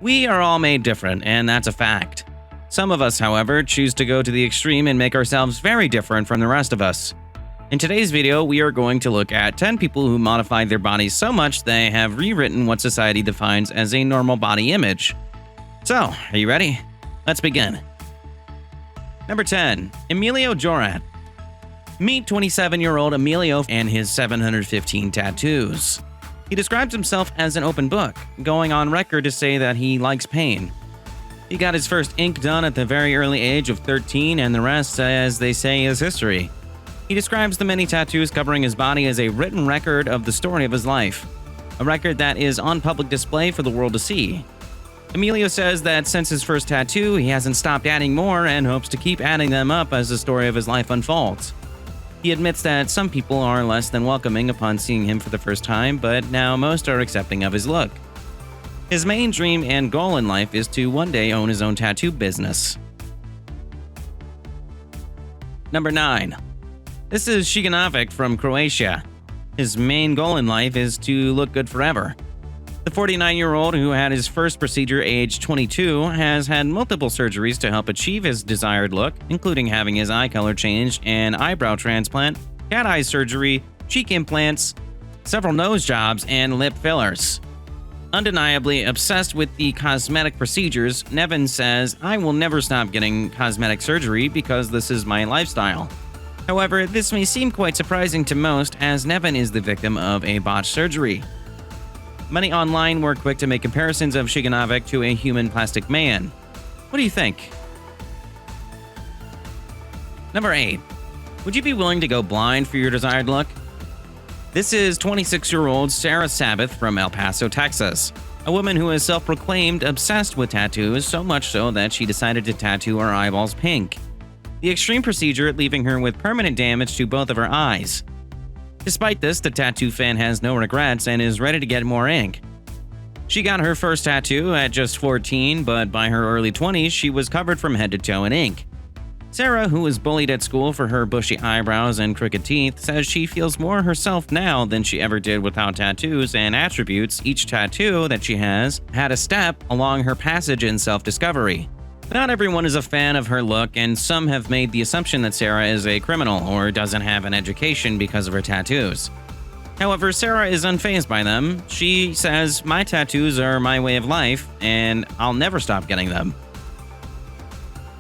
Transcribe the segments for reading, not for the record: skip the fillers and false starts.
We are all made different, and that's a fact. Some of us, however, choose to go to the extreme and make ourselves very different from the rest of us. In today's video, we are going to look at 10 people who modified their bodies so much they have rewritten what society defines as a normal body image. So, are you ready? Let's begin. Number 10. Emilio Joran. Meet 27-year-old Emilio and his 715 tattoos. He describes himself as an open book, going on record to say that he likes pain. He got his first ink done at the very early age of 13, and the rest, as they say, is history. He describes the many tattoos covering his body as a written record of the story of his life, a record that is on public display for the world to see. Emilio says that since his first tattoo, he hasn't stopped adding more and hopes to keep adding them up as the story of his life unfolds. He admits that some people are less than welcoming upon seeing him for the first time, but now most are accepting of his look. His main dream and goal in life is to one day own his own tattoo business. Number 9. This is Shiganovic from Croatia. His main goal in life is to look good forever. The 49-year-old, who had his first procedure aged 22, has had multiple surgeries to help achieve his desired look, including having his eye color changed, an eyebrow transplant, cat eye surgery, cheek implants, several nose jobs, and lip fillers. Undeniably obsessed with the cosmetic procedures, Nevin says, "I will never stop getting cosmetic surgery because this is my lifestyle." However, this may seem quite surprising to most, as Nevin is the victim of a botched surgery. Many online were quick to make comparisons of Shiganovic to a human plastic man. What do you think? Number 8. Would you be willing to go blind for your desired look? This is 26-year-old Sarah Sabbath from El Paso, Texas, a woman who is self-proclaimed obsessed with tattoos, so much so that she decided to tattoo her eyeballs pink. The extreme procedure leaving her with permanent damage to both of her eyes. Despite this, the tattoo fan has no regrets and is ready to get more ink. She got her first tattoo at just 14, but by her early 20s, she was covered from head to toe in ink. Sarah, who was bullied at school for her bushy eyebrows and crooked teeth, says she feels more herself now than she ever did without tattoos, and attributes each tattoo that she has had a step along her passage in self-discovery. Not everyone is a fan of her look, and some have made the assumption that Sarah is a criminal or doesn't have an education because of her tattoos. However, Sarah is unfazed by them. She says, "My tattoos are my way of life, and I'll never stop getting them."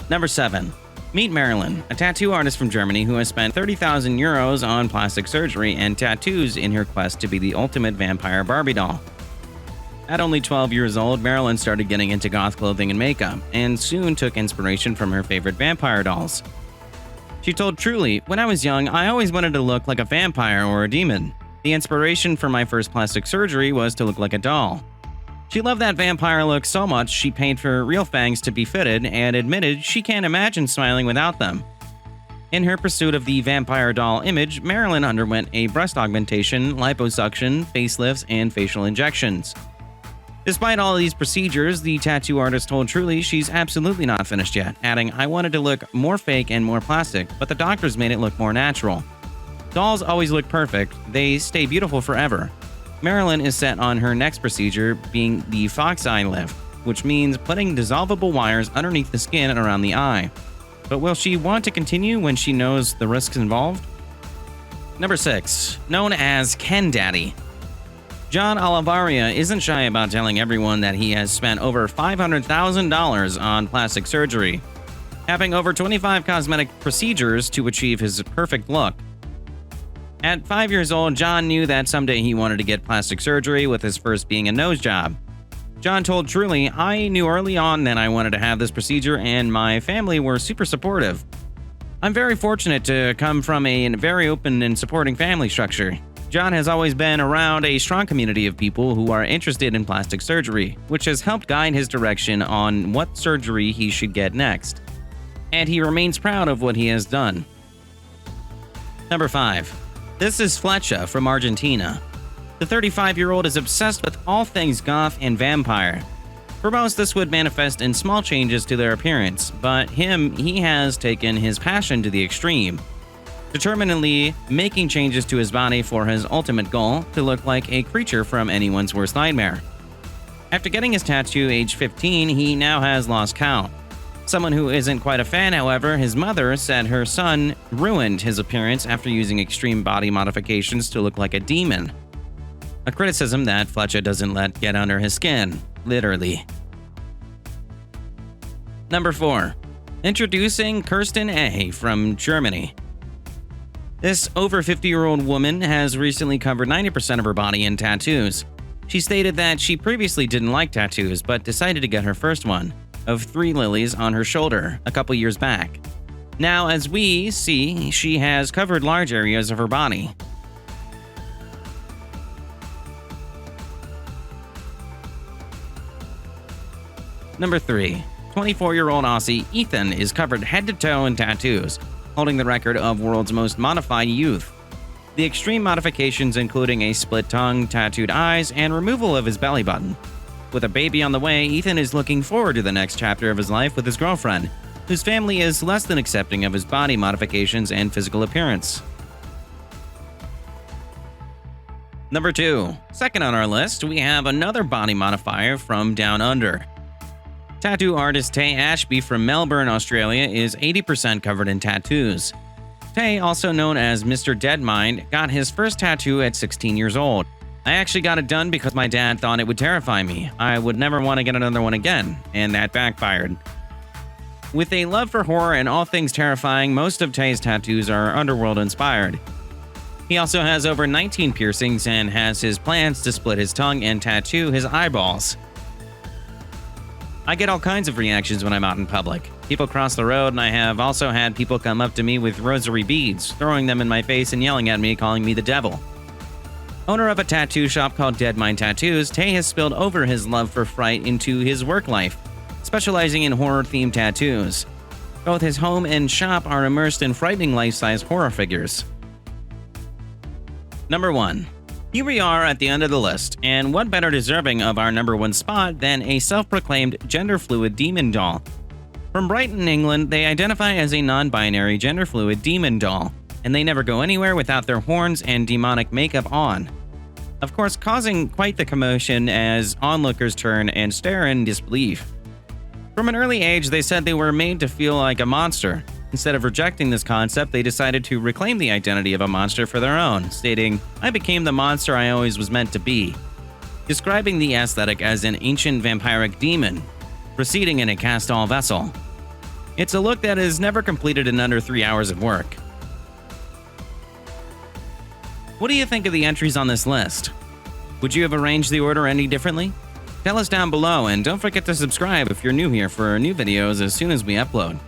Number 7. Meet Marilyn, a tattoo artist from Germany who has spent 30,000 euros on plastic surgery and tattoos in her quest to be the ultimate vampire Barbie doll. At only 12 years old, Marilyn started getting into goth clothing and makeup, and soon took inspiration from her favorite vampire dolls. She told Truly, "When I was young, I always wanted to look like a vampire or a demon. The inspiration for my first plastic surgery was to look like a doll." She loved that vampire look so much she paid for real fangs to be fitted and admitted she can't imagine smiling without them. In her pursuit of the vampire doll image, Marilyn underwent a breast augmentation, liposuction, facelifts, and facial injections. Despite all of these procedures, the tattoo artist told Truly she's absolutely not finished yet, adding, "I wanted to look more fake and more plastic, but the doctors made it look more natural. Dolls always look perfect, they stay beautiful forever." Marilyn is set on her next procedure being the fox eye lift, which means putting dissolvable wires underneath the skin and around the eye. But will she want to continue when she knows the risks involved? Number 6. Known as Ken Daddy. John Olivaria isn't shy about telling everyone that he has spent over $500,000 on plastic surgery, having over 25 cosmetic procedures to achieve his perfect look. At 5 years old, John knew that someday he wanted to get plastic surgery, with his first being a nose job. John told Truly, "I knew early on that I wanted to have this procedure, and my family were super supportive. I'm very fortunate to come from a very open and supporting family structure." John has always been around a strong community of people who are interested in plastic surgery, which has helped guide his direction on what surgery he should get next. And he remains proud of what he has done. Number 5. This is Fletcher from Argentina. The 35-year-old is obsessed with all things goth and vampire. For most, this would manifest in small changes to their appearance, but he has taken his passion to the extreme, determinedly making changes to his body for his ultimate goal, to look like a creature from anyone's worst nightmare. After getting his tattoo age 15, he now has lost count. Someone who isn't quite a fan, however, his mother said her son ruined his appearance after using extreme body modifications to look like a demon. A criticism that Fletcher doesn't let get under his skin, literally. Number 4. Introducing Kirsten A. from Germany. This over 50-year-old woman has recently covered 90% of her body in tattoos. She stated that she previously didn't like tattoos, but decided to get her first one, of 3 lilies on her shoulder, a couple years back. Now, as we see, she has covered large areas of her body. Number 3. 24-year-old Aussie Ethan is covered head to toe in tattoos, holding the record of world's most modified youth. The extreme modifications including a split tongue, tattooed eyes, and removal of his belly button. With a baby on the way, Ethan is looking forward to the next chapter of his life with his girlfriend, whose family is less than accepting of his body modifications and physical appearance. Number 2. Second on our list, we have another body modifier from Down Under. Tattoo artist Tay Ashby from Melbourne, Australia is 80% covered in tattoos. Tay, also known as Mr. Deadmind, got his first tattoo at 16 years old. I actually got it done because my dad thought it would terrify me. I would never want to get another one again, and that backfired. With a love for horror and all things terrifying, most of Tay's tattoos are underworld-inspired. He also has over 19 piercings and has his plans to split his tongue and tattoo his eyeballs. I get all kinds of reactions when I'm out in public. People cross the road, and I have also had people come up to me with rosary beads, throwing them in my face and yelling at me, calling me the devil. Owner of a tattoo shop called Deadmind Tattoos, Tay has spilled over his love for fright into his work life, specializing in horror-themed tattoos. Both his home and shop are immersed in frightening life-size horror figures. Number 1. Here we are at the end of the list, and what better deserving of our number 1 spot than a self-proclaimed gender-fluid demon doll? From Brighton, England, they identify as a non-binary gender-fluid demon doll, and they never go anywhere without their horns and demonic makeup on. Of course, causing quite the commotion as onlookers turn and stare in disbelief. From an early age, they said they were made to feel like a monster. Instead of rejecting this concept, they decided to reclaim the identity of a monster for their own, stating, "I became the monster I always was meant to be," describing the aesthetic as an ancient vampiric demon, proceeding in a cast-all vessel. It's a look that is never completed in under 3 hours of work. What do you think of the entries on this list? Would you have arranged the order any differently? Tell us down below, and don't forget to subscribe if you're new here for new videos as soon as we upload.